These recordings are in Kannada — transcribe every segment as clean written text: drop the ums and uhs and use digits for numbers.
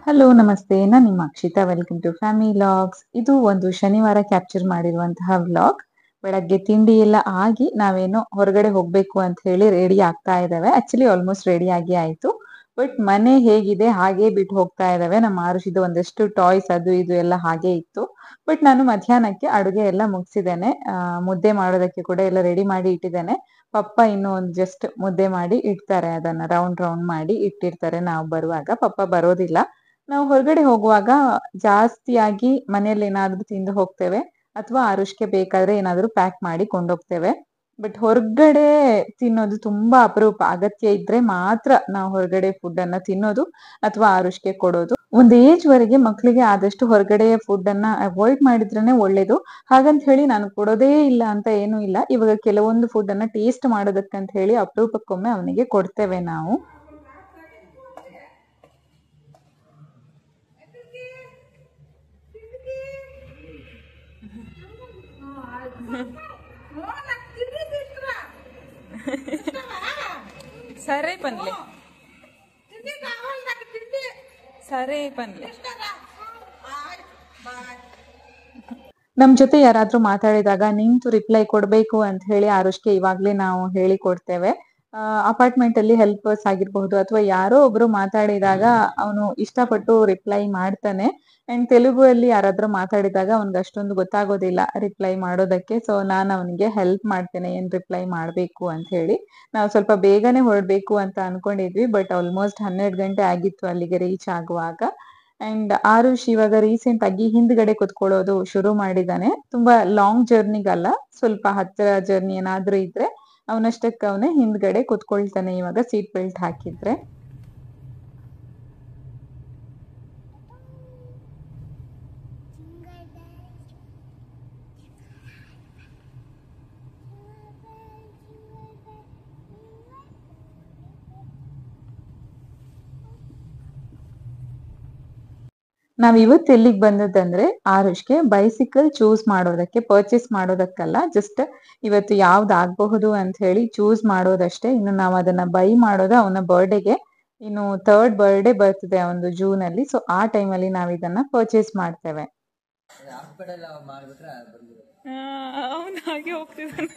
ಹಲೋ ನಮಸ್ತೆ. ನಾನು ನಿಮ್ಮ Akshita. Welcome to family vlogs. ಇದು ಒಂದು ಶನಿವಾರ ಕ್ಯಾಪ್ಚರ್ ಮಾಡಿರುವಂತಹ ವ್ಲಾಗ್. ಬೆಳಗ್ಗೆ ತಿಂಡಿ ಎಲ್ಲ ಆಗಿ ನಾವೇನೋ ಹೊರಗಡೆ ಹೋಗ್ಬೇಕು ಅಂತ ಹೇಳಿ ರೆಡಿ ಆಗ್ತಾ ಇದ್ದಾವೆ. ಆಕ್ಚುಲಿ ಆಲ್ಮೋಸ್ಟ್ ರೆಡಿ ಆಗಿ ಆಯ್ತು. ಬಟ್ ಮನೆ ಹೇಗಿದೆ ಹಾಗೆ ಬಿಟ್ಟು ಹೋಗ್ತಾ ಇದ್ದಾವೆ. ನಮ್ಮ ಆರುಷಿದು ಒಂದಷ್ಟು ಟಾಯ್ಸ್ ಅದು ಇದು ಎಲ್ಲ ಹಾಗೆ ಇತ್ತು. ಬಟ್ ನಾನು ಮಧ್ಯಾಹ್ನಕ್ಕೆ ಅಡುಗೆ ಎಲ್ಲ ಮುಗಿಸಿದ್ದೇನೆ. ಮುದ್ದೆ ಮಾಡೋದಕ್ಕೆ ಕೂಡ ಎಲ್ಲ ರೆಡಿ ಮಾಡಿ ಇಟ್ಟಿದ್ದೇನೆ. ಪಪ್ಪ ಇನ್ನು ಒಂದು ಜಸ್ಟ್ ಮುದ್ದೆ ಮಾಡಿ ಇಡ್ತಾರೆ, ಅದನ್ನ ರೌಂಡ್ ರೌಂಡ್ ಮಾಡಿ ಇಟ್ಟಿರ್ತಾರೆ. ನಾವು ಬರುವಾಗ ಪಪ್ಪ ಬರೋದಿಲ್ಲ. ನಾವು ಹೊರಗಡೆ ಹೋಗುವಾಗ ಜಾಸ್ತಿಯಾಗಿ ಮನೇಲಿ ಏನಾದ್ರೂ ತಿಂದು ಹೋಗ್ತೇವೆ, ಅಥವಾ ಆರುಷ್ಗೆ ಬೇಕಾದ್ರೆ ಏನಾದ್ರೂ ಪ್ಯಾಕ್ ಮಾಡಿ ಕೊಂಡೋಗ್ತೇವೆ. ಬಟ್ ಹೊರಗಡೆ ತಿನ್ನೋದು ತುಂಬಾ ಅಪರೂಪ. ಅಗತ್ಯ ಇದ್ರೆ ಮಾತ್ರ ನಾವು ಹೊರಗಡೆ ಫುಡ್ ಅನ್ನ ತಿನ್ನೋದು ಅಥವಾ ಆರುಷ್ಗೆ ಕೊಡೋದು. ಒಂದು ಏಜ್ ವರೆಗೆ ಮಕ್ಕಳಿಗೆ ಆದಷ್ಟು ಹೊರಗಡೆಯ ಫುಡ್ ಅನ್ನ ಅವಾಯ್ಡ್ ಮಾಡಿದ್ರೇನೆ ಒಳ್ಳೇದು. ಹಾಗಂತ ಹೇಳಿ ನಾನು ಕೊಡೋದೇ ಇಲ್ಲ ಅಂತ ಏನೂ ಇಲ್ಲ. ಇವಾಗ ಕೆಲವೊಂದು ಫುಡ್ ಅನ್ನ ಟೇಸ್ಟ್ ಮಾಡೋದಕ್ಕಂತ ಹೇಳಿ ಅಪರೂಪಕ್ಕೊಮ್ಮೆ ಅವನಿಗೆ ಕೊಡ್ತೇವೆ ನಾವು. సరే పనిలే సరే పనిలే. ನಮ್ ಜೊತೆ ಯಾರಾದ್ರೂ ಮಾತಾಡಿದಾಗ ನಿಂತು ರಿಪ್ಲೈ ಕೊಡ್ಬೇಕು ಅಂತ ಹೇಳಿ ಆರುಷ್ಗೆ ಇವಾಗ್ಲೇ ನಾವು ಹೇಳಿ ಕೊಡ್ತೇವೆ. ಅಪಾರ್ಟ್ಮೆಂಟ್ ಅಲ್ಲಿ ಹೆಲ್ಪರ್ಸ್ ಆಗಿರ್ಬಹುದು ಅಥವಾ ಯಾರೋ ಒಬ್ರು ಮಾತಾಡಿದಾಗ ಅವನು ಇಷ್ಟಪಟ್ಟು ರಿಪ್ಲೈ ಮಾಡ್ತಾನೆ. ಅಂಡ್ ತೆಲುಗು ಅಲ್ಲಿ ಯಾರಾದ್ರೂ ಮಾತಾಡಿದಾಗ ಅವನ್ಗೆ ಅಷ್ಟೊಂದು ಗೊತ್ತಾಗೋದಿಲ್ಲ ರಿಪ್ಲೈ ಮಾಡೋದಕ್ಕೆ. ಸೊ ನಾನು ಅವನಿಗೆ ಹೆಲ್ಪ್ ಮಾಡ್ತೇನೆ ಏನ್ ರಿಪ್ಲೈ ಮಾಡ್ಬೇಕು ಅಂತ ಹೇಳಿ. ನಾವು ಸ್ವಲ್ಪ ಬೇಗನೆ ಹೊರಡ್ಬೇಕು ಅಂತ ಅನ್ಕೊಂಡಿದ್ವಿ, ಬಟ್ ಆಲ್ಮೋಸ್ಟ್ 12 ಗಂಟೆ ಆಗಿತ್ತು ಅಲ್ಲಿಗೆ ರೀಚ್ ಆಗುವಾಗ. ಅಂಡ್ ಆರುಷ್ ಇವಾಗ ರೀಸೆಂಟ್ ಆಗಿ ಹಿಂದ್ಗಡೆ ಕುತ್ಕೊಳ್ಳೋದು ಶುರು ಮಾಡಿದಾನೆ. ತುಂಬಾ ಲಾಂಗ್ ಜರ್ನಿಗಲ್ಲ, ಸ್ವಲ್ಪ ಹತ್ತಿರ ಜರ್ನಿ ಏನಾದ್ರೂ ಇದ್ರೆ ಅವನಷ್ಟಕ್ಕೆ ಅವನೇ ಹಿಂದ್ಗಡೆ ಕುತ್ಕೊಳ್ತಾನೆ ಇವಾಗ ಸೀಟ್ ಬೆಲ್ಟ್ ಹಾಕಿದ್ರೆ. ನಾವ್ ಇವತ್ತು ಎಲ್ಲಿಗೆ ಬಂದದಂದ್ರೆ ಆರುಷ್ಗೆ ಬೈಸಿಕಲ್ ಚೂಸ್ ಮಾಡೋದಕ್ಕೆ, ಪರ್ಚೇಸ್ ಮಾಡೋದಕ್ಕಲ್ಲ, ಜಸ್ಟ್ ಇವತ್ತು ಯಾವ್ದು ಆಗಬಹುದು ಅಂತ ಹೇಳಿ ಚೂಸ್ ಮಾಡೋದಷ್ಟೇ. ಇನ್ನು ನಾವು ಅದನ್ನ ಬೈ ಮಾಡೋದು ಅವನ ಬರ್ಡೇಗೆ. ಇನ್ನು 3rd ಬರ್ಡೇ ಬರ್ತದೆ ಅವನದು ಜೂನ್ ಅಲ್ಲಿ. ಸೊ ಆ ಟೈಮಲ್ಲಿ ನಾವ್ ಇದನ್ನ ಪರ್ಚೇಸ್ ಮಾಡ್ತೇವೆ. ಅವನು ಹಾಗೆ ಹೋಗ್ತಿದ್ದಾನೆ.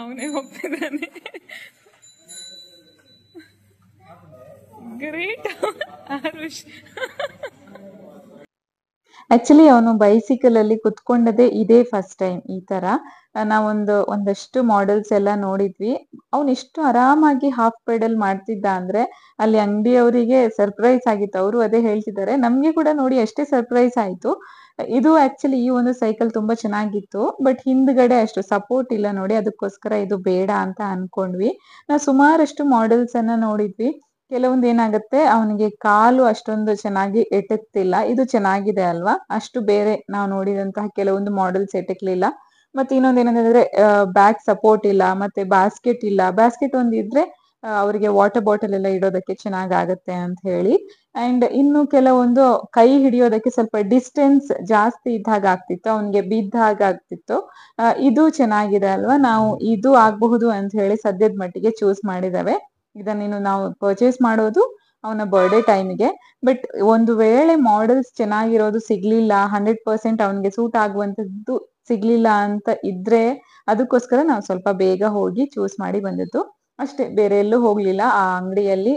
ಅವನೇ ಹೋಗ್ತಿದ್ದಾನೆ. ಗ್ರೇಟ್ ಆರುಷ್. ಆಕ್ಚುಲಿ ಅವನು ಬೈಸಿಕಲ್ ಅಲ್ಲಿ ಕುತ್ಕೊಂಡದೇ ಇದೇ ಫಸ್ಟ್ ಟೈಮ್ ಈ ತರ. ಒಂದಷ್ಟು ಮಾಡೆಲ್ಸ್ ಎಲ್ಲ ನೋಡಿದ್ವಿ. ಅವ್ನು ಎಷ್ಟು ಆರಾಮಾಗಿ ಹಾಫ್ ಪೆಡಲ್ ಮಾಡ್ತಿದ್ದ ಅಂದ್ರೆ ಅಲ್ಲಿ ಅಂಗಡಿಯವರಿಗೆ ಸರ್ಪ್ರೈಸ್ ಆಗಿತ್ತು. ಅವರು ಅದೇ ಹೇಳ್ತಿದ್ದಾರೆ, ನಮ್ಗೆ ಕೂಡ ನೋಡಿ ಅಷ್ಟೇ ಸರ್ಪ್ರೈಸ್ ಆಯ್ತು. ಇದು ಆಕ್ಚುಲಿ ಈ ಒಂದು ಸೈಕಲ್ ತುಂಬಾ ಚೆನ್ನಾಗಿತ್ತು, ಬಟ್ ಹಿಂದ್ಗಡೆ ಅಷ್ಟು ಸಪೋರ್ಟ್ ಇಲ್ಲ ನೋಡಿ, ಅದಕ್ಕೋಸ್ಕರ ಇದು ಬೇಡ ಅಂತ ಅನ್ಕೊಂಡ್ವಿ. ನಾವು ಸುಮಾರಷ್ಟು ಮಾಡೆಲ್ಸ್ ಅನ್ನ ನೋಡಿದ್ವಿ. ಕೆಲವೊಂದು ಏನಾಗುತ್ತೆ, ಅವನಿಗೆ ಕಾಲು ಅಷ್ಟೊಂದು ಚೆನ್ನಾಗಿ ಎಟಕ್ತಿಲ್ಲ. ಇದು ಚೆನ್ನಾಗಿದೆ ಅಲ್ವಾ, ಅಷ್ಟು ಬೇರೆ ನಾವು ನೋಡಿದಂತಹ ಕೆಲವೊಂದು ಮಾಡೆಲ್ಸ್ ಎಟಕ್ಲಿಲ್ಲ. ಮತ್ತೆ ಇನ್ನೊಂದು ಏನಂತಂದ್ರೆ ಬ್ಯಾಕ್ ಸಪೋರ್ಟ್ ಇಲ್ಲ, ಮತ್ತೆ ಬಾಸ್ಕೆಟ್ ಇಲ್ಲ. ಬಾಸ್ಕೆಟ್ ಒಂದು ಇದ್ರೆ ಅವರಿಗೆ ವಾಟರ್ ಬಾಟಲ್ ಎಲ್ಲ ಇಡೋದಕ್ಕೆ ಚೆನ್ನಾಗಾಗತ್ತೆ ಅಂತ ಹೇಳಿ. ಅಂಡ್ ಇನ್ನು ಕೆಲವೊಂದು ಕೈ ಹಿಡಿಯೋದಕ್ಕೆ ಸ್ವಲ್ಪ ಡಿಸ್ಟೆನ್ಸ್ ಜಾಸ್ತಿ ಇದ್ದಾಗ ಆಗ್ತಿತ್ತು, ಅವನಿಗೆ ಬಿದ್ದ ಹಾಗೆ ಆಗ್ತಿತ್ತು. ಇದು ಚೆನ್ನಾಗಿದೆ ಅಲ್ವಾ, ನಾವು ಇದು ಆಗಬಹುದು ಅಂತ ಹೇಳಿ ಸದ್ಯದ ಮಟ್ಟಿಗೆ ಚೂಸ್ ಮಾಡಿದಾವೆ. ಇದನ್ನೇನು ನಾವು ಪರ್ಚೇಸ್ ಮಾಡೋದು ಅವನ ಬರ್ಡೇ ಟೈಮಿಗೆ. ಬಟ್ ಒಂದು ವೇಳೆ ಮಾಡೆಲ್ಸ್ ಚೆನ್ನಾಗಿರೋದು ಸಿಗ್ಲಿಲ್ಲ, 100% ಅವನಿಗೆ ಸೂಟ್ ಆಗುವಂತದ್ದು ಸಿಗ್ಲಿಲ್ಲ ಅಂತ ಇದ್ರೆ ಅದಕ್ಕೋಸ್ಕರ ನಾವು ಸ್ವಲ್ಪ ಬೇಗ ಹೋಗಿ ಚೂಸ್ ಮಾಡಿ ಬಂದದ್ದು ಅಷ್ಟೇ. ಬೇರೆ ಎಲ್ಲೂ ಹೋಗ್ಲಿಲ್ಲ. ಆ ಅಂಗಡಿಯಲ್ಲಿ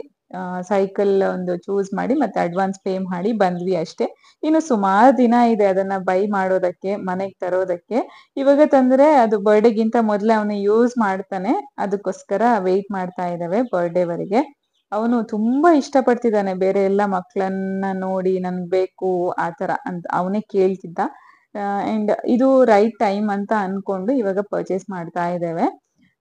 ಸೈಕಲ್ ಒಂದು ಚೂಸ್ ಮಾಡಿ ಮತ್ತೆ ಅಡ್ವಾನ್ಸ್ ಪೇ ಮಾಡಿ ಬಂದ್ವಿ ಅಷ್ಟೇ. ಇನ್ನು ಸುಮಾರು ದಿನ ಇದೆ ಅದನ್ನ ಬೈ ಮಾಡೋದಕ್ಕೆ, ಮನೆಗೆ ತರೋದಕ್ಕೆ. ಇವಾಗ ತಂದ್ರೆ ಅದು ಬರ್ಡೇಗಿಂತ ಮೊದ್ಲೇ ಅವನು ಯೂಸ್ ಮಾಡ್ತಾನೆ, ಅದಕ್ಕೋಸ್ಕರ ವೆಯ್ಟ್ ಮಾಡ್ತಾ ಇದ್ದಾವೆ ಬರ್ಡೇವರೆಗೆ. ಅವನು ತುಂಬಾ ಇಷ್ಟಪಡ್ತಿದ್ದಾನೆ ಬೇರೆ ಎಲ್ಲ ಮಕ್ಕಳನ್ನ ನೋಡಿ, ನನ್ಗೆ ಬೇಕು ಆತರ ಅಂತ ಅವನೇ ಕೇಳ್ತಿದ್ದ. ಅಂಡ್ ಇದು ರೈಟ್ ಟೈಮ್ ಅಂತ ಅನ್ಕೊಂಡು ಇವಾಗ ಪರ್ಚೇಸ್ ಮಾಡ್ತಾ ಇದ್ದೇವೆ.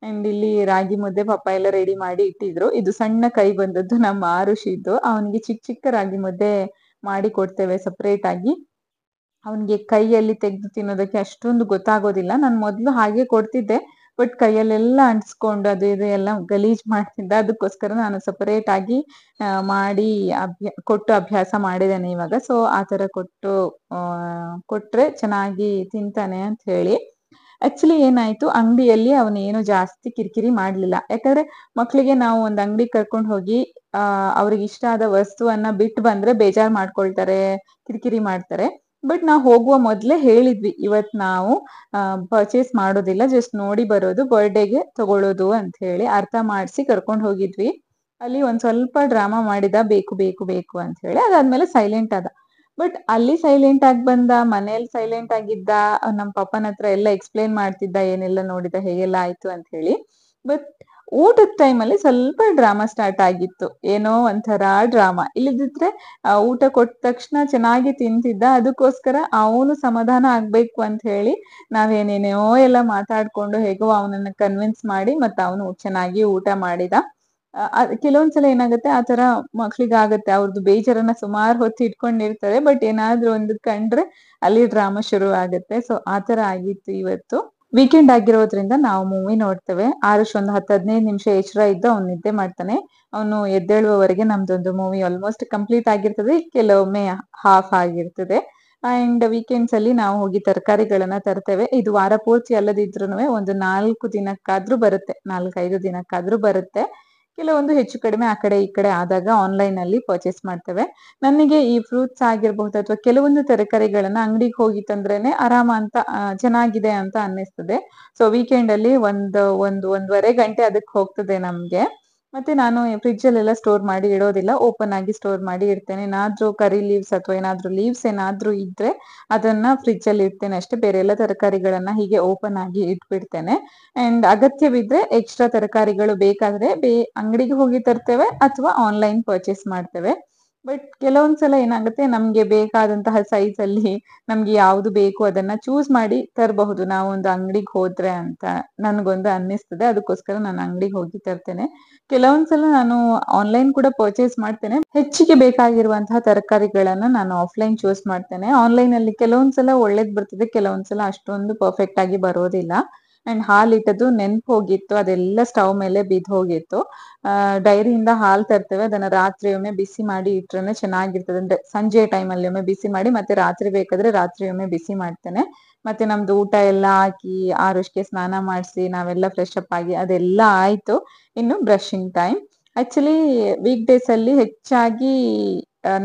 ಅಂಡ್ ಇಲ್ಲಿ ರಾಗಿ ಮುದ್ದೆ ಪಪ್ಪ ಎಲ್ಲ ರೆಡಿ ಮಾಡಿ ಇಟ್ಟಿದ್ರು. ಇದು ಸಣ್ಣ ಕೈ ಬಂದದ್ದು ನಮ್ಮ ಆರುಷಿದ್ದು. ಅವನಿಗೆ ಚಿಕ್ಕ ಚಿಕ್ಕ ರಾಗಿ ಮುದ್ದೆ ಮಾಡಿ ಕೊಡ್ತೇವೆ ಸಪರೇಟ್ ಆಗಿ. ಅವನಿಗೆ ಕೈಯಲ್ಲಿ ತೆಗೆದು ತಿನ್ನೋದಕ್ಕೆ ಅಷ್ಟೊಂದು ಗೊತ್ತಾಗೋದಿಲ್ಲ. ನಾನು ಮೊದ್ಲು ಹಾಗೆ ಕೊಡ್ತಿದ್ದೆ, ಬಟ್ ಕೈಯಲ್ಲೆಲ್ಲ ಅಂಟಿಸ್ಕೊಂಡು ಅದು ಇದು ಎಲ್ಲ ಗಲೀಜ್ ಮಾಡ್ತಿದ್ದ. ಅದಕ್ಕೋಸ್ಕರ ನಾನು ಸಪರೇಟ್ ಆಗಿ ಮಾಡಿ ಕೊಟ್ಟು ಅಭ್ಯಾಸ ಮಾಡಿದ್ದೇನೆ ಇವಾಗ. ಸೊ ಆ ತರ ಕೊಟ್ರೆ ಚೆನ್ನಾಗಿ ತಿಂತಾನೆ ಅಂತ ಹೇಳಿ. ಆಕ್ಚುಲಿ ಏನಾಯ್ತು, ಅಂಗಡಿಯಲ್ಲಿ ಅವನೇನು ಜಾಸ್ತಿ ಕಿರಿಕಿರಿ ಮಾಡ್ಲಿಲ್ಲ. ಯಾಕಂದ್ರೆ ಮಕ್ಳಿಗೆ ನಾವು ಒಂದ್ ಅಂಗಡಿ ಕರ್ಕೊಂಡು ಹೋಗಿ ಅವ್ರಿಗೆ ಇಷ್ಟ ಆದ ವಸ್ತುವನ್ನ ಬಿಟ್ಟು ಬಂದ್ರೆ ಬೇಜಾರ್ ಮಾಡ್ಕೊಳ್ತಾರೆ, ಕಿರಿಕಿರಿ ಮಾಡ್ತಾರೆ. ಬಟ್ ನಾವು ಹೋಗುವ ಮೊದ್ಲೇ ಹೇಳಿದ್ವಿ, ಇವತ್ ನಾವು ಪರ್ಚೇಸ್ ಮಾಡೋದಿಲ್ಲ, ಜಸ್ಟ್ ನೋಡಿ ಬರೋದು, ಬರ್ಡೇಗೆ ತಗೊಳ್ಳೋದು ಅಂತ ಹೇಳಿ ಅರ್ಥ ಮಾಡಿಸಿ ಕರ್ಕೊಂಡು ಹೋಗಿದ್ವಿ. ಅಲ್ಲಿ ಒಂದ್ ಸ್ವಲ್ಪ ಡ್ರಾಮಾ ಮಾಡಿದ, ಬೇಕು ಬೇಕು ಬೇಕು ಅಂತ ಹೇಳಿ. ಅದಾದ್ಮೇಲೆ ಸೈಲೆಂಟ್ ಆದ. ಬಟ್ ಅಲ್ಲಿ ಸೈಲೆಂಟ್ ಆಗಿ ಬಂದ, ಮನೇಲಿ ಸೈಲೆಂಟ್ ಆಗಿದ್ದ, ನಮ್ಮ ಪಪ್ಪನ ಹತ್ರ ಎಲ್ಲ ಎಕ್ಸ್ಪ್ಲೇನ್ ಮಾಡ್ತಿದ್ದ, ಏನೆಲ್ಲ ನೋಡಿದ, ಹೇಗೆಲ್ಲ ಆಯ್ತು ಅಂತ ಹೇಳಿ. ಬಟ್ ಊಟದ ಟೈಮಲ್ಲಿ ಸ್ವಲ್ಪ ಡ್ರಾಮಾ ಸ್ಟಾರ್ಟ್ ಆಗಿತ್ತು, ಏನೋ ಒಂಥರ ಡ್ರಾಮಾ. ಇಲ್ಲದಿದ್ರೆ ಊಟ ಕೊಟ್ಟ ತಕ್ಷಣ ಚೆನ್ನಾಗಿ ತಿಂತಿದ್ದ. ಅದಕ್ಕೋಸ್ಕರ ಅವನು ಸಮಾಧಾನ ಆಗ್ಬೇಕು ಅಂತ ಹೇಳಿ ನಾವೇನೇನೋ ಎಲ್ಲ ಮಾತಾಡ್ಕೊಂಡು ಹೇಗೋ ಅವನನ್ನ ಕನ್ವಿನ್ಸ್ ಮಾಡಿ ಮತ್ತೆ ಅವನು ಚೆನ್ನಾಗಿ ಊಟ ಮಾಡಿದ. ಕೆಲವೊಂದ್ಸಲ ಏನಾಗುತ್ತೆ, ಆತರ ಮಕ್ಳಿಗಾಗತ್ತೆ, ಅವ್ರದ್ದು ಬೇಜಾರನ್ನ ಸುಮಾರು ಹೊತ್ತು ಇಟ್ಕೊಂಡಿರ್ತಾರೆ, ಬಟ್ ಏನಾದ್ರೂ ಒಂದು ಕಂಡ್ರೆ ಅಲ್ಲಿ ಡ್ರಾಮಾ ಶುರು ಆಗುತ್ತೆ. ಸೊ ಆತರ ಆಗಿತ್ತು ಇವತ್ತು. ವೀಕೆಂಡ್ ಆಗಿರೋದ್ರಿಂದ ನಾವು ಮೂವಿ ನೋಡ್ತೇವೆ. ಆರುಷ್ ಒಂದು 10-15 ನಿಮಿಷ ಎಚ್ಚರ ಇದ್ದು ಅವ್ನು ನಿದ್ದೆ ಮಾಡ್ತಾನೆ. ಅವನು ಎದ್ದೇಳುವವರೆಗೆ ನಮ್ದೊಂದು ಮೂವಿ ಆಲ್ಮೋಸ್ಟ್ ಕಂಪ್ಲೀಟ್ ಆಗಿರ್ತದೆ, ಕೆಲವೊಮ್ಮೆ ಹಾಫ್ ಆಗಿರ್ತದೆ. ಅಂಡ್ ವೀಕೆಂಡ್ಸ್ ಅಲ್ಲಿ ನಾವು ಹೋಗಿ ತರಕಾರಿಗಳನ್ನ ತರ್ತೇವೆ. ಇದು ವಾರ ಪೂರ್ತಿ ಅಲ್ಲದಿದ್ರು ಒಂದು 4 ದಿನಕ್ಕಾದ್ರೂ ಬರುತ್ತೆ, 4-5 ದಿನಕ್ಕಾದ್ರೂ ಬರುತ್ತೆ. ಕೆಲವೊಂದು ಹೆಚ್ಚು ಕಡಿಮೆ ಆ ಕಡೆ ಈ ಕಡೆ ಆದಾಗ ಆನ್ಲೈನ್ ಅಲ್ಲಿ ಪರ್ಚೇಸ್ ಮಾಡ್ತೇವೆ. ನನಗೆ ಈ ಫ್ರೂಟ್ಸ್ ಆಗಿರ್ಬಹುದು ಅಥವಾ ಕೆಲವೊಂದು ತರಕಾರಿಗಳನ್ನ ಅಂಗಡಿಗೆ ಹೋಗಿ ತಂದ್ರೇನೆ ಆರಾಮ ಅಂತ, ಚೆನ್ನಾಗಿದೆ ಅಂತ ಅನ್ನಿಸ್ತದೆ. ಸೊ ವೀಕೆಂಡ್ ಅಲ್ಲಿ ಒಂದೂವರೆ ಗಂಟೆ ಅದಕ್ಕೆ ಹೋಗ್ತದೆ ನಮ್ಗೆ. ಮತ್ತೆ ನಾನು ಫ್ರಿಡ್ಜ್ ಅಲ್ಲೆಲ್ಲ ಸ್ಟೋರ್ ಮಾಡಿ ಇಡೋದಿಲ್ಲ, ಓಪನ್ ಆಗಿ ಸ್ಟೋರ್ ಮಾಡಿ ಇಡ್ತೇನೆ. ಏನಾದ್ರೂ ಕರಿ ಲೀವ್ಸ್ ಅಥವಾ ಏನಾದ್ರೂ ಲೀವ್ಸ್ ಏನಾದ್ರೂ ಇದ್ರೆ ಅದನ್ನ ಫ್ರಿಡ್ಜ್ ಅಲ್ಲಿ ಇಡ್ತೇನೆ ಅಷ್ಟೇ. ಬೇರೆ ಎಲ್ಲ ತರಕಾರಿಗಳನ್ನ ಹೀಗೆ ಓಪನ್ ಆಗಿ ಇಟ್ಬಿಡ್ತೇನೆ. ಅಂಡ್ ಅಗತ್ಯವಿದ್ರೆ ಎಕ್ಸ್ಟ್ರಾ ತರಕಾರಿಗಳು ಬೇಕಾದ್ರೆ ಅಂಗಡಿಗೆ ಹೋಗಿ ತರ್ತೇವೆ ಅಥವಾ ಆನ್ಲೈನ್ ಪರ್ಚೇಸ್ ಮಾಡ್ತೇವೆ. ಬಟ್ ಕೆಲವೊಂದ್ಸಲ ಏನಾಗುತ್ತೆ, ನಮ್ಗೆ ಬೇಕಾದಂತಹ ಸೈಜ್ ಅಲ್ಲಿ ನಮ್ಗೆ ಯಾವ್ದು ಬೇಕು ಅದನ್ನ ಚೂಸ್ ಮಾಡಿ ತರಬಹುದು ನಾವು ಒಂದು ಅಂಗಡಿಗೆ ಹೋದ್ರೆ ಅಂತ ನನ್ಗೊಂದು ಅನ್ನಿಸ್ತದೆ. ಅದಕ್ಕೋಸ್ಕರ ನಾನು ಅಂಗಡಿಗೆ ಹೋಗಿ ತರ್ತೇನೆ. ಕೆಲವೊಂದ್ಸಲ ನಾನು ಆನ್ಲೈನ್ ಕೂಡ ಪರ್ಚೇಸ್ ಮಾಡ್ತೇನೆ. ಹೆಚ್ಚಿಗೆ ಬೇಕಾಗಿರುವಂತಹ ತರಕಾರಿಗಳನ್ನ ನಾನು ಆಫ್ಲೈನ್ ಚೂಸ್ ಮಾಡ್ತೇನೆ. ಆನ್ಲೈನ್ ಅಲ್ಲಿ ಕೆಲವೊಂದ್ಸಲ ಒಳ್ಳೇದ್ ಬರ್ತದೆ, ಕೆಲವೊಂದ್ಸಲ ಅಷ್ಟೊಂದು ಪರ್ಫೆಕ್ಟ್ ಆಗಿ ಬರೋದಿಲ್ಲ. ಅಂಡ್ ಹಾಲ್ ಇಟ್ಟದ್ದು ನೆನ್ಪು ಹೋಗಿತ್ತು, ಅದೆಲ್ಲ ಸ್ಟವ್ ಮೇಲೆ ಬಿದ್ದು ಹೋಗಿತ್ತು. ಡೈರಿಯಿಂದ ಹಾಲ್ ತರ್ತೇವೆ, ಅದನ್ನ ರಾತ್ರಿ ಒಮ್ಮೆ ಬಿಸಿ ಮಾಡಿ ಇಟ್ರೆ ಚೆನ್ನಾಗಿರ್ತದೆ. ಅಂದ್ರೆ ಸಂಜೆ ಟೈಮಲ್ಲಿ ಒಮ್ಮೆ ಬಿಸಿ ಮಾಡಿ ಮತ್ತೆ ರಾತ್ರಿ ಬೇಕಾದ್ರೆ ರಾತ್ರಿ ಒಮ್ಮೆ ಬಿಸಿ ಮಾಡ್ತೇನೆ. ಮತ್ತೆ ನಮ್ದು ಊಟ ಎಲ್ಲ ಹಾಕಿ ಆರುಷ್ಗೆ ಸ್ನಾನ ಮಾಡಿಸಿ ನಾವೆಲ್ಲ ಫ್ರೆಶ್ ಅಪ್ ಆಗಿ ಅದೆಲ್ಲ ಆಯ್ತು. ಇನ್ನು brushing time. Actually week days ಅಲ್ಲಿ ಹೆಚ್ಚಾಗಿ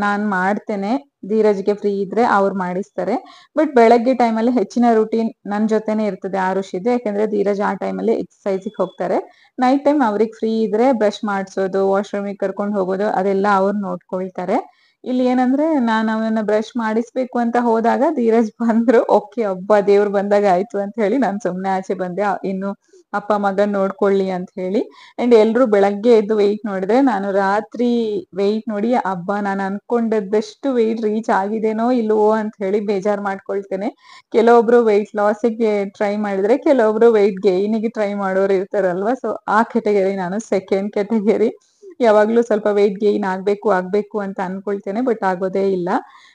ನಾನ್ ಮಾಡ್ತೇನೆ, ಧೀರಜ್ಗೆ ಫ್ರೀ ಇದ್ರೆ ಅವ್ರು ಮಾಡಿಸ್ತಾರೆ. ಬಟ್ ಬೆಳಗ್ಗೆ ಟೈಮಲ್ಲಿ ಹೆಚ್ಚಿನ ರೂಟೀನ್ ನನ್ ಜೊತೆನೆ ಇರ್ತದೆ ಆರುಷ್ ಇದೆ, ಯಾಕಂದ್ರೆ ಧೀರಜ್ ಆ ಟೈಮಲ್ಲಿ ಎಕ್ಸರ್ಸೈಸಿಗೆ ಹೋಗ್ತಾರೆ. ನೈಟ್ ಟೈಮ್ ಅವ್ರಿಗೆ ಫ್ರೀ ಇದ್ರೆ ಬ್ರಷ್ ಮಾಡ್ಸೋದು, ವಾಶ್ರೂಮಿಗೆ ಕರ್ಕೊಂಡು ಹೋಗೋದು ಅದೆಲ್ಲ ಅವ್ರು ನೋಡ್ಕೊಳ್ತಾರೆ. ಇಲ್ಲಿ ಏನಂದ್ರೆ ನಾನು ಅವನನ್ನ ಬ್ರಷ್ ಮಾಡಿಸ್ಬೇಕು ಅಂತ ಹೋದಾಗ ಧೀರಜ್ ಬಂದ್ರು, ಓಕೆ ಹಬ್ಬ ದೇವ್ರು ಬಂದಾಗ ಆಯ್ತು ಅಂತ ಹೇಳಿ ನಾನು ಸುಮ್ನೆ ಆಚೆ ಬಂದೆ, ಇನ್ನು ಅಪ್ಪ ಮಗನ್ ನೋಡ್ಕೊಳ್ಳಿ ಅಂತ ಹೇಳಿ. ಅಂಡ್ ಎಲ್ರು ಬೆಳಗ್ಗೆ ಎದ್ದು ವೆಯ್ಟ್ ನೋಡಿದ್ರೆ ನಾನು ರಾತ್ರಿ ವೆಯ್ಟ್ ನೋಡಿ ಹಬ್ಬ ನಾನು ಅನ್ಕೊಂಡದ್ದಷ್ಟು ವೆಯ್ಟ್ ರೀಚ್ ಆಗಿದೇನೋ ಇಲ್ವೋ ಅಂತ ಹೇಳಿ ಬೇಜಾರ್ ಮಾಡ್ಕೊಳ್ತೇನೆ. ಕೆಲವೊಬ್ರು ವೆಯ್ಟ್ ಲಾಸಿಗೆ ಟ್ರೈ ಮಾಡಿದ್ರೆ, ಕೆಲವೊಬ್ರು ವೆಯ್ಟ್ ಗೈನಿಗೆ ಟ್ರೈ ಮಾಡೋರು ಇರ್ತಾರಲ್ವಾ. ಸೊ ಆ ಕೆಟಗರಿ, ನಾನು ಸೆಕೆಂಡ್ ಕೆಟಗರಿ. ಯಾವಾಗ್ಲೂ ಸ್ವಲ್ಪ ವೆಯ್ಟ್ ಗೈನ್ ಆಗ್ಬೇಕು ಅಂತ ಅನ್ಕೊಳ್ತೇನೆ, ಬಟ್ ಆಗೋದೇ ಇಲ್ಲ.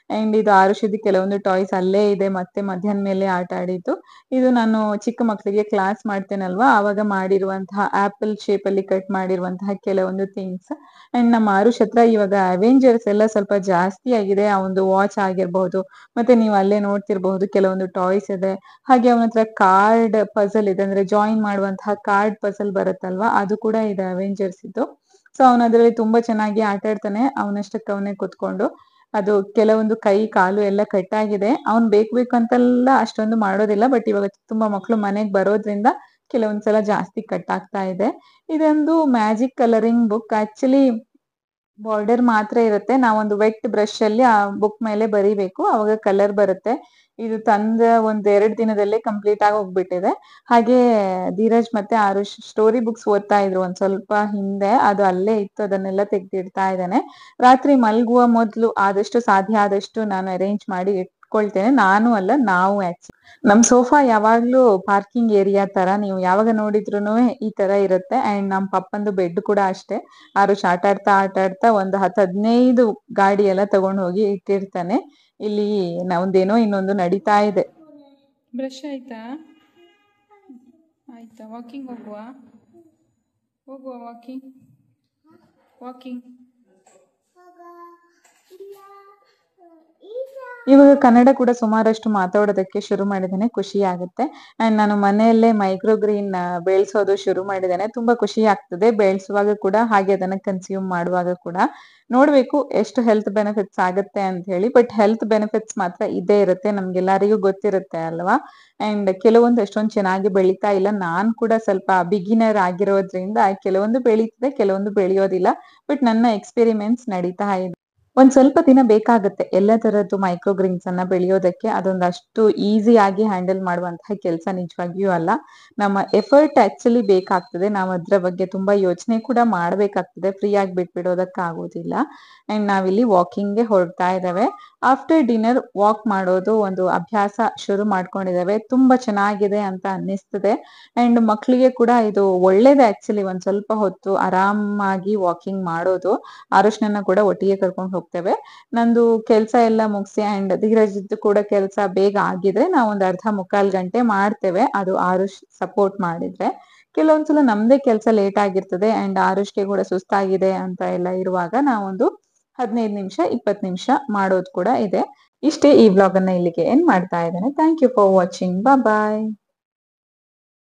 ಅಂಡ್ ಇದು ಆರುಷಿದ್ ಕೆಲವೊಂದು ಟಾಯ್ಸ್ ಅಲ್ಲೇ ಇದೆ, ಮತ್ತೆ ಮಧ್ಯಾಹ್ನ ಮೇಲೆ ಆಟ ಆಡಿದ್ದು. ಇದು ನಾನು ಚಿಕ್ಕ ಮಕ್ಕಳಿಗೆ ಕ್ಲಾಸ್ ಮಾಡ್ತೇನಲ್ವಾ, ಆವಾಗ ಮಾಡಿರುವಂತಹ ಆಪಲ್ ಶೇಪ್ ಅಲ್ಲಿ ಕಟ್ ಮಾಡಿರುವಂತಹ ಕೆಲವೊಂದು ಥಿಂಗ್ಸ್. ಅಂಡ್ ನಮ್ಮ ಆರುಷ್ ಹತ್ರ ಇವಾಗ ಅವೆಂಜರ್ಸ್ ಎಲ್ಲ ಸ್ವಲ್ಪ ಜಾಸ್ತಿ ಆಗಿದೆ, ಆ ಒಂದು ವಾಚ್ ಆಗಿರ್ಬಹುದು, ಮತ್ತೆ ನೀವು ಅಲ್ಲೇ ನೋಡ್ತಿರ್ಬಹುದು ಕೆಲವೊಂದು ಟಾಯ್ಸ್ ಇದೆ. ಹಾಗೆ ಅವನ ಹತ್ರ ಕಾರ್ಡ್ ಪಜಲ್ ಇದೆ, ಅಂದ್ರೆ ಜಾಯಿನ್ ಮಾಡುವಂತಹ ಕಾರ್ಡ್ ಪಜಲ್ ಬರುತ್ತಲ್ವಾ, ಅದು ಕೂಡ ಇದೆ ಅವೆಂಜರ್ಸ್ ಇದ್ದು. ಸೊ ಅವನ ಅದ್ರಲ್ಲಿ ತುಂಬಾ ಚೆನ್ನಾಗಿ ಆಟ ಆಡ್ತಾನೆ, ಅವನಷ್ಟಕ್ಕೆ ಅವನೇ ಕುತ್ಕೊಂಡು. ಅದು ಕೆಲವೊಂದು ಕೈ ಕಾಲು ಎಲ್ಲ ಕಟ್ಟಾಗಿದೆ. ಅವ್ನ್ ಬೇಕು ಅಂತೆಲ್ಲ ಅಷ್ಟೊಂದು ಮಾಡೋದಿಲ್ಲ, ಬಟ್ ಇವಾಗ ತುಂಬಾ ಮಕ್ಳು ಮನೆಗ್ ಬರೋದ್ರಿಂದ ಕೆಲವೊಂದ್ಸಲ ಜಾಸ್ತಿ ಕಟ್ ಆಗ್ತಾ ಇದೆ. ಇದೊಂದು magic colouring book. Actually border ಮಾತ್ರ ಇರುತ್ತೆ, ನಾವೊಂದು ವೆಟ್ ಬ್ರಷ್ ಅಲ್ಲಿ ಆ ಬುಕ್ ಮೇಲೆ ಬರಿಬೇಕು, ಅವಾಗ ಕಲರ್ ಬರುತ್ತೆ. ಇದು ತಂದ 1-2 ದಿನದಲ್ಲೇ ಕಂಪ್ಲೀಟ್ ಆಗಿ ಹೋಗ್ಬಿಟ್ಟಿದೆ. ಹಾಗೆ ಧೀರಜ್ ಮತ್ತೆ ಆರುಷ್ ಸ್ಟೋರಿ ಬುಕ್ಸ್ ಓದ್ತಾ ಇದ್ರು ಒಂದ್ ಸ್ವಲ್ಪ ಹಿಂದೆ, ಅದು ಅಲ್ಲೇ ಇತ್ತು, ಅದನ್ನೆಲ್ಲ ತೆಗ್ದಿಡ್ತಾ ಇದ್ದಾನೆ. ರಾತ್ರಿ ಮಲ್ಗುವ ಮೊದ್ಲು ಆದಷ್ಟು ಸಾಧ್ಯ ಆದಷ್ಟು ನಾನು ಅರೇಂಜ್ ಮಾಡಿ ಇಟ್ಕೊಳ್ತೇನೆ. ನಾನು ಅಲ್ಲ, ನಾವು ಆಕ್ಚುಲಿ ನಮ್ ಸೋಫಾ ಯಾವಾಗ್ಲೂ ಪಾರ್ಕಿಂಗ್ ಏರಿಯಾ ತರ, ನೀವು ಯಾವಾಗ ನೋಡಿದ್ರು ಈ ತರ ಇರುತ್ತೆ. ಅಂಡ್ ನಮ್ ಪಪ್ಪಂದು ಬೆಡ್ ಕೂಡ ಅಷ್ಟೇ. ಆರುಷ್ ಆಟ ಆಡ್ತಾ ಒಂದು 10-15 ಗಾಡಿ ಎಲ್ಲ ತಗೊಂಡ್ ಹೋಗಿ ಇಟ್ಟಿರ್ತಾನೆ. ಇಲ್ಲಿ ನಾವಂದೇನೋ ಇನ್ನೊಂದು ನಡೀತಾ ಇದೆ. ಬ್ರಷ್ ಆಯ್ತಾ? ಆಯ್ತಾ? ವಾಕಿಂಗ್ ಹೋಗುವ ವಾಕಿಂಗ್ ವಾಕಿಂಗ್ ಇವಾಗ ಕನ್ನಡ ಕೂಡ ಸುಮಾರಷ್ಟು ಮಾತಾಡೋದಕ್ಕೆ ಶುರು ಮಾಡಿದ್ದೇನೆ, ಖುಷಿ ಆಗುತ್ತೆ. ಅಂಡ್ ನಾನು ಮನೆಯಲ್ಲೇ ಮೈಕ್ರೋ ಗ್ರೀನ್ ಬೆಳೆಸೋದು ಶುರು ಮಾಡಿದ್ದೇನೆ. ತುಂಬಾ ಖುಷಿ ಆಗ್ತದೆ ಬೆಳೆಸುವಾಗ ಕೂಡ, ಹಾಗೆ ಅದನ್ನ ಕನ್ಸ್ಯೂಮ್ ಮಾಡುವಾಗ ಕೂಡ. ನೋಡ್ಬೇಕು ಎಷ್ಟು ಹೆಲ್ತ್ ಬೆನಿಫಿಟ್ಸ್ ಆಗುತ್ತೆ ಅಂತ ಹೇಳಿ. ಬಟ್ ಹೆಲ್ತ್ ಬೆನಿಫಿಟ್ಸ್ ಮಾತ್ರ ಇದ್ದೇ ಇರುತ್ತೆ, ನಮ್ಗೆಲ್ಲರಿಗೂ ಗೊತ್ತಿರುತ್ತೆ ಅಲ್ವಾ. ಅಂಡ್ ಕೆಲವೊಂದು ಎಷ್ಟೊಂದು ಚೆನ್ನಾಗಿ ಬೆಳೀತಾ ಇಲ್ಲ. ನಾನ್ ಕೂಡ ಸ್ವಲ್ಪ ಬಿಗಿನರ್ ಆಗಿರೋದ್ರಿಂದ ಕೆಲವೊಂದು ಬೆಳೀತಿದೆ, ಕೆಲವೊಂದು ಬೆಳೆಯೋದಿಲ್ಲ. ಬಟ್ ನನ್ನ ಎಕ್ಸ್ಪೆರಿಮೆಂಟ್ಸ್ ನಡೀತಾ ಇದೆ. ಒಂದ್ ಸ್ವಲ್ಪ ದಿನ ಬೇಕಾಗುತ್ತೆ ಎಲ್ಲ ತರದ್ದು ಮೈಕ್ರೋ ಗ್ರೀನ್ಸ್ ಅನ್ನ ಬೆಳೆಯೋದಕ್ಕೆ. ಅದೊಂದಷ್ಟು ಈಸಿ ಆಗಿ ಹ್ಯಾಂಡಲ್ ಮಾಡುವಂತಹ ಕೆಲಸ ನಿಜವಾಗಿಯೂ ಅಲ್ಲ. ನಮ್ಮ ಎಫರ್ಟ್ ಆಕ್ಚುಲಿ ಬೇಕಾಗ್ತದೆ. ನಾವು ಅದ್ರ ಬಗ್ಗೆ ತುಂಬಾ ಯೋಚನೆ ಕೂಡ ಮಾಡ್ಬೇಕಾಗ್ತದೆ, ಫ್ರೀ ಆಗಿ ಬಿಟ್ಬಿಡೋದಕ್ಕಾಗೋದಿಲ್ಲ. ಅಂಡ್ ನಾವಿಲ್ಲಿ ವಾಕಿಂಗ್ಗೆ ಹೊರಡ್ತಾ ಇದ್ದೇವೆ. ಆಫ್ಟರ್ ಡಿನ್ನರ್ ವಾಕ್ ಮಾಡೋದು ಒಂದು ಅಭ್ಯಾಸ ಶುರು ಮಾಡ್ಕೊಂಡಿದ್ದೇವೆ. ತುಂಬಾ ಚೆನ್ನಾಗಿದೆ ಅಂತ ಅನ್ನಿಸ್ತದೆ. ಅಂಡ್ ಮಕ್ಳಿಗೆ ಕೂಡ ಇದು ಒಳ್ಳೇದೇ ಆಕ್ಚುಲಿ, ಒಂದ್ ಸ್ವಲ್ಪ ಹೊತ್ತು ಆರಾಮಾಗಿ ವಾಕಿಂಗ್ ಮಾಡೋದು. ಆರುಷ್ನನ್ನ ಕೂಡ ಒಟ್ಟಿಗೆ ಕರ್ಕೊಂಡು ಹೋಗ್ತೇವೆ. ನಂದು ಕೆಲ್ಸ ಎಲ್ಲ ಮುಗಿಸಿ ಅಂಡ್ ಧೀರಜ್ದು ಕೂಡ ಕೆಲಸ ಬೇಗ ಆಗಿದ್ರೆ ನಾವು ಒಂದ್ ಅರ್ಧ ಮುಕ್ಕಾಲ್ ಗಂಟೆ ಮಾಡ್ತೇವೆ, ಅದು ಆರುಷ್ ಸಪೋರ್ಟ್ ಮಾಡಿದ್ರೆ. ಕೆಲವೊಂದ್ಸಲ ನಮ್ದೇ ಕೆಲಸ ಲೇಟ್ ಆಗಿರ್ತದೆ ಅಂಡ್ ಆರುಷ್ಗೆ ಕೂಡ ಸುಸ್ತಾಗಿದೆ ಅಂತ ಎಲ್ಲ ಇರುವಾಗ ನಾವೊಂದು 15 ನಿಮಿಷ 20 ನಿಮಿಷ ಮಾಡೋದು ಕೂಡ ಇದೆ. ಇಷ್ಟೇ, ಈ ವ್ಲಾಗ್ ಅನ್ನ ಇಲ್ಲಿಗೆ ಎಂಡ್ ಮಾಡ್ತಾ ಇದ್ದೇನೆ. Thank you for watching. Bye.